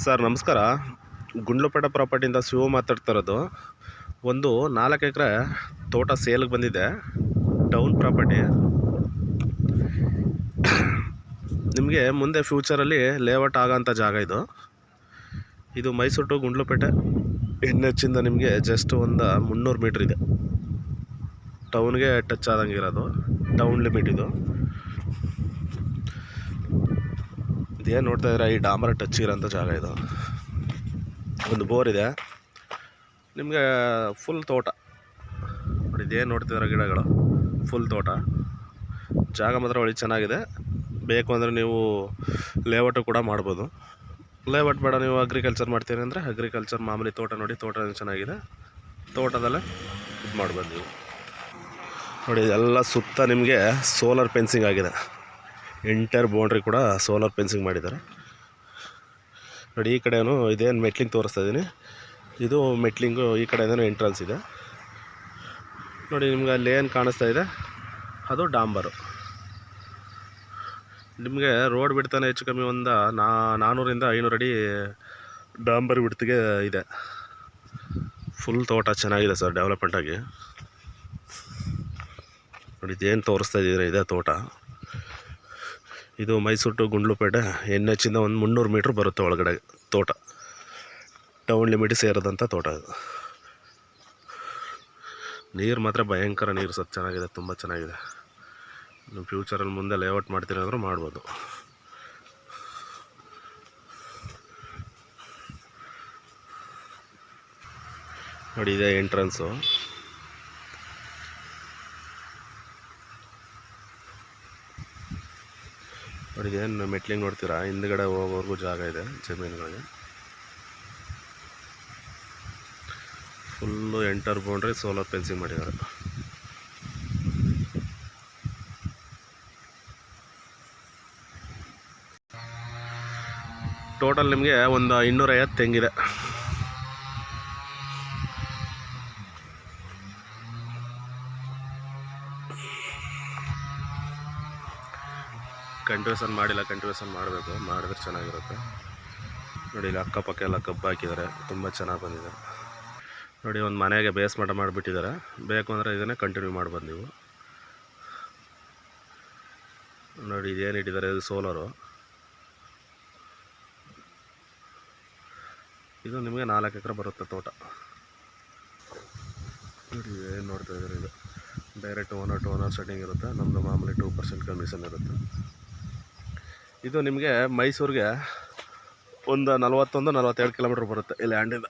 Sir ನಮಸ್ಕಾರ. ಗುಂಡ್ಲುಪೇಟೆ ಪ್ರಾಪರ್ಟಿಯಿಂದ ಶಿವು ಮಾತಾಡ್ತಾ ಇರೋದು. ಒಂದು 4 ಎಕರೆ ತೋಟ ಸೇಲ್ಗೆ ಬಂದಿದೆ, ಟೌನ್ ಪ್ರಾಪರ್ಟಿ. ನಿಮಗೆ ಮುಂದೆ ಫ್ಯೂಚರಲ್ಲಿ ಲೇಔಟ್ ಆಗೋಂಥ ಜಾಗ ಇದು ಮೈಸೂರು ಟು ಗುಂಡ್ಲುಪೇಟೆ NH ಇಂದ ನಿಮಗೆ ಜಸ್ಟ್ ಒಂದು 300 ಮೀಟ್ರ್ ಇದೆ. ಟೌನ್ಗೆ ಟಚ್ ಆದಂಗೆ ಇರೋದು, ಟೌನ್ ಲಿಮಿಟ್ ಇದೇನು ನೋಡ್ತಾ ಇದ್ದೀರಾ, ಈ ಡಾಂಬರ್ ಟಚ್ ಇರೋಂಥ ಜಾಗ ಇದು. ಒಂದು ಬೋರ್ ಇದೆ, ನಿಮಗೆ ಫುಲ್ ತೋಟ ನೋಡಿ. ಇದೇನು ನೋಡ್ತಿದ್ದೀರಾ, ಗಿಡಗಳು ಫುಲ್ ತೋಟ. ಜಾಗ ಮಾತ್ರ ಒಳ್ಳೆ ಚೆನ್ನಾಗಿದೆ. ಬೇಕು ಅಂದರೆ ನೀವು ಲೇಔಟು ಕೂಡ ಮಾಡ್ಬೋದು. ಲೇಔಟ್ ಬೇಡ, ನೀವು ಅಗ್ರಿಕಲ್ಚರ್ ಮಾಡ್ತೀರಿ ಅಂದರೆ ಅಗ್ರಿಕಲ್ಚರ್ ಮಾಮೂಲಿ ತೋಟ ನೋಡಿ. ತೋಟ ಚೆನ್ನಾಗಿದೆ, ತೋಟದಲ್ಲೇ ಇದು ಮಾಡ್ಬೋದು ನೀವು. ನೋಡಿ, ಎಲ್ಲ ಸುತ್ತ ನಿಮಗೆ ಸೋಲಾರ್ ಫೆನ್ಸಿಂಗ್ ಆಗಿದೆ. ಎಂಟೈರ್ ಬೌಂಡ್ರಿ ಕೂಡ ಸೋಲಾರ್ ಫೆನ್ಸಿಂಗ್ ಮಾಡಿದ್ದಾರೆ ನೋಡಿ. ಈ ಕಡೆಯೂ ಇದೇನು ಮೆಟ್ಲಿಂಗ್ ತೋರಿಸ್ತಾ ಇದ್ದೀನಿ, ಇದು ಮೆಟ್ಲಿಂಗು. ಈ ಕಡೆಯಿಂದನೂ ಎಂಟ್ರೆನ್ಸ್ ಇದೆ ನೋಡಿ. ನಿಮ್ಗೆ ಅಲ್ಲಿ ಏನು ಕಾಣಿಸ್ತಾ ಇದೆ ಅದು ಡಾಂಬರು. ನಿಮಗೆ ರೋಡ್ ಬಿಡ್ತಾನೆ ಹೆಚ್ಚು ಕಮ್ಮಿ ಒಂದು 400 ಇಂದ 500 ಅಡಿ ಡಾಂಬರ್ ಬಿಡ್ತಿಗೆ ಇದೆ. ಫುಲ್ ತೋಟ ಚೆನ್ನಾಗಿದೆ ಸರ್, ಡೆವಲಪ್ಮೆಂಟಾಗಿ ನೋಡಿ. ಇದೇನು ತೋರಿಸ್ತಾ ಇದ್ದೀರಾ, ಇದೆ ತೋಟ. ಇದು ಮೈಸೂರು ಟು ಗುಂಡ್ಲುಪೇಟೆ NH ಇಂದ ಒಂದು 300 ಮೀಟ್ರ್ ಬರುತ್ತೆ ಒಳಗಡೆ ತೋಟ. ಟೌನ್ ಲಿಮಿಟ್ ಸೇರಿದಂಥ ತೋಟ ಇದು. ನೀರು ಮಾತ್ರ ಭಯಂಕರ ನೀರು ಸರ್, ಚೆನ್ನಾಗಿದೆ, ತುಂಬ ಚೆನ್ನಾಗಿದೆ. ನೀವು ಫ್ಯೂಚರಲ್ಲಿ ಮುಂದೆ ಲೇಔಟ್ ಮಾಡ್ತೀರಿ ಅಂದರೂ ಮಾಡ್ಬೋದು. ನೋಡಿ, ಇದೆ ಎಂಟ್ರೆನ್ಸು. ನೋಡಿ, ಏನು ಮೆಟ್ಲಿಂಗ್ ನೋಡ್ತೀರಾ, ಹಿಂದ್ಗಡೆ ಹೋಗೋವರೆಗೂ ಜಾಗ ಇದೆ ಜಮೀನುಗಳಿಗೆ. Full enter boundary solar fencing ಮಾಡಿದ್ದಾರೆ. ಟೋಟಲ್ ನಿಮಗೆ ಒಂದು 250 ತೆಂಗಿದೆ. ಕಂಟಿವೇಷನ್ ಮಾಡಿಲ್ಲ, ಕಂಟಿವೇಷನ್ ಮಾಡಬೇಕು, ಮಾಡಿದ್ರೆ ಚೆನ್ನಾಗಿರುತ್ತೆ ನೋಡಿ. ಇಲ್ಲಿ ಅಕ್ಕಪಕ್ಕ ಎಲ್ಲ ಕಬ್ಬು ಹಾಕಿದ್ದಾರೆ, ತುಂಬ ಚೆನ್ನಾಗಿ ಬಂದಿದೆ ನೋಡಿ. ಒಂದು ಮನೆಗೆ ಬೇಸ್ಮಠ ಮಾಡಿಬಿಟ್ಟಿದ್ದಾರೆ. ಬೇಕು ಅಂದರೆ ಇದನ್ನೇ ಕಂಟಿನ್ಯೂ ಮಾಡ್ಬೋದು ನೀವು ನೋಡಿ. ಇದೇನು ಇಟ್ಟಿದ್ದಾರೆ, ಇದು ಸೋಲಾರು. ಇದು ನಿಮಗೆ 4 ಎಕರೆ ಬರುತ್ತೆ ತೋಟ ನೋಡಿ. ಏನು ನೋಡ್ತಾ ಇದ್ದಾರೆ, ಇದು direct owner to owner setting ಇರುತ್ತೆ. ನಮ್ಮದು ಮಾಮೂಲಿ 2% ಕಮಿಷನ್ ಇರುತ್ತೆ. ಇದು ನಿಮಗೆ ಮೈಸೂರಿಗೆ ಒಂದು 41-42 ಕಿಲೋಮೀಟ್ರ್ ಬರುತ್ತೆ ಈ ಲ್ಯಾಂಡಿಂದ.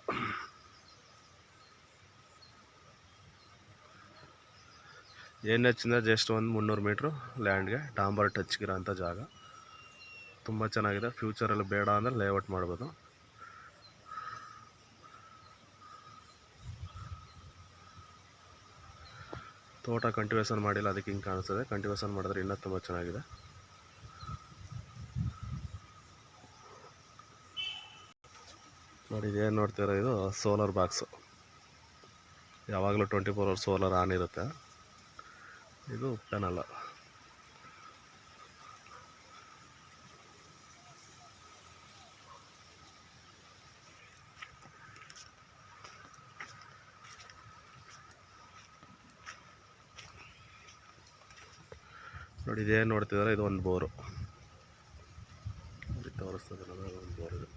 NH ಇಂದ ಜಸ್ಟ್ ಒಂದು 300 ಮೀಟ್ರು ಲ್ಯಾಂಡ್ಗೆ ಡಾಂಬರ್ ಟಚ್ಗಿರೋ ಅಂಥ ಜಾಗ. ತುಂಬ ಚೆನ್ನಾಗಿದೆ. ಫ್ಯೂಚರಲ್ಲಿ ಬೇಡ ಅಂದರೆ ಲೇಔಟ್ ಮಾಡ್ಬೋದು. ತೋಟ ಕಂಟಿವೇಷನ್ ಮಾಡಿಲ್ಲ, ಅದಕ್ಕೆ ಹಿಂಗೆ ಕಾಣಿಸ್ತದೆ. ಕಂಟಿವೇಷನ್ ಮಾಡಿದ್ರೆ ಇನ್ನೂ ತುಂಬ ಚೆನ್ನಾಗಿದೆ ನೋಡಿ. ಇದೇನು ನೋಡ್ತೀರಾ, ಇದು ಸೋಲಾರ್ ಬಾಕ್ಸು. ಯಾವಾಗಲೂ 24 hours ಸೋಲಾರ್ ಆನ್ ಇರುತ್ತೆ. ಇದು ಪ್ಯಾನಲ್. ನೋಡಿ, ಇದೇನು ನೋಡ್ತಿದ್ದಾರೆ, ಇದು ಒಂದು ಬೋರು ತೋರಿಸ್ತದೆ. ಒಂದು ಬೋರ್ ಇದೆ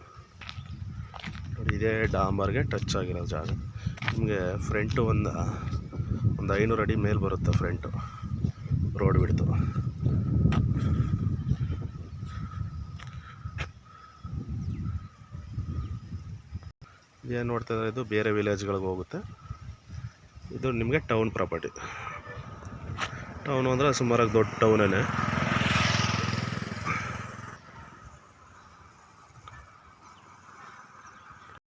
ನೋಡಿ. ಇದೇ ಡಾಂಬರ್ಗೆ ಟಚ್ ಆಗಿರೋ ಜಾಗ. ನಿಮಗೆ ಫ್ರಂಟು ಒಂದು 500 ಅಡಿ ಮೇಲೆ ಬರುತ್ತೆ ಫ್ರಂಟು ರೋಡ್ ಬಿಡ್ತು. ಏನು ನೋಡ್ತಾ ಇದ್ದಾರೆ, ಇದು ಬೇರೆ ವಿಲೇಜ್ಗಳಿಗೆ ಹೋಗುತ್ತೆ. ಇದು ನಿಮಗೆ ಟೌನ್ ಪ್ರಾಪರ್ಟಿ. ಟೌನು ಅಂದರೆ ಸುಮಾರಾಗಿ ದೊಡ್ಡ ಟೌನೇ.